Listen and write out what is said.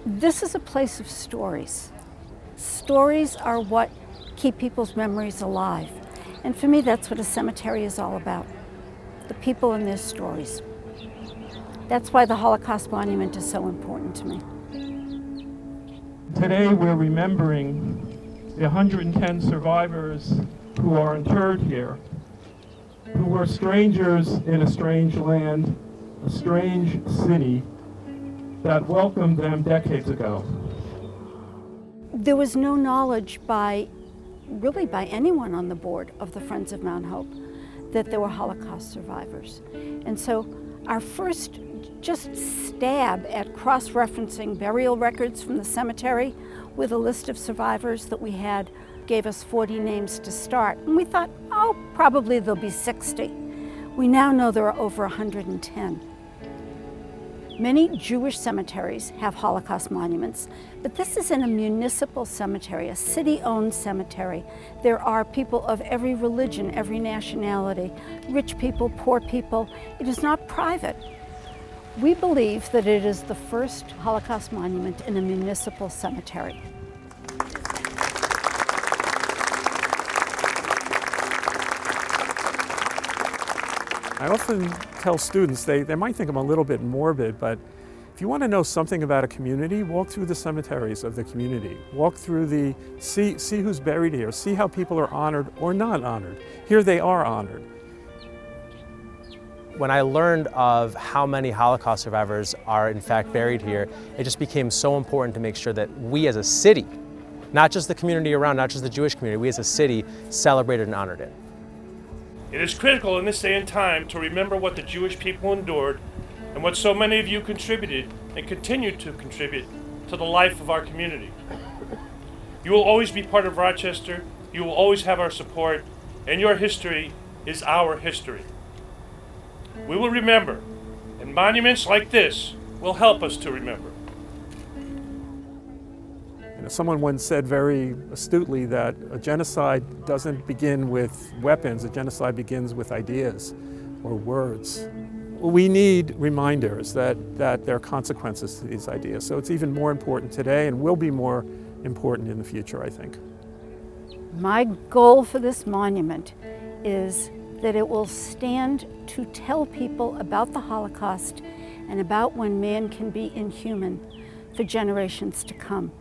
This is a place of stories. Stories are what keep people's memories alive. And for me, that's what a cemetery is all about. The people and their stories. That's why the Holocaust Monument is so important to me. Today we're remembering the 110 survivors who are interred here, who were strangers in a strange land, a strange city that welcomed them decades ago. There was no knowledge really by anyone on the board of the Friends of Mount Hope that there were Holocaust survivors. And so our first just stab at cross-referencing burial records from the cemetery with a list of survivors that we had gave us 40 names to start. And we thought, oh, probably there'll be 60. We now know there are over 110. Many Jewish cemeteries have Holocaust monuments, but this is in a municipal cemetery, a city-owned cemetery. There are people of every religion, every nationality, rich people, poor people. It is not private. We believe that it is the first Holocaust monument in a municipal cemetery. I often tell students, they might think I'm a little bit morbid, but if you want to know something about a community, walk through the cemeteries of the community. Walk through see who's buried here, see how people are honored or not honored. Here they are honored. When I learned of how many Holocaust survivors are in fact buried here, it just became so important to make sure that we as a city, not just the community around, not just the Jewish community, we as a city celebrated and honored it. It is critical in this day and time to remember what the Jewish people endured and what so many of you contributed and continue to contribute to the life of our community. You will always be part of Rochester, you will always have our support, and your history is our history. We will remember, and monuments like this will help us to remember. Someone once said very astutely that a genocide doesn't begin with weapons, a genocide begins with ideas or words. We need reminders that there are consequences to these ideas. So it's even more important today and will be more important in the future, I think. My goal for this monument is that it will stand to tell people about the Holocaust and about when man can be inhuman for generations to come.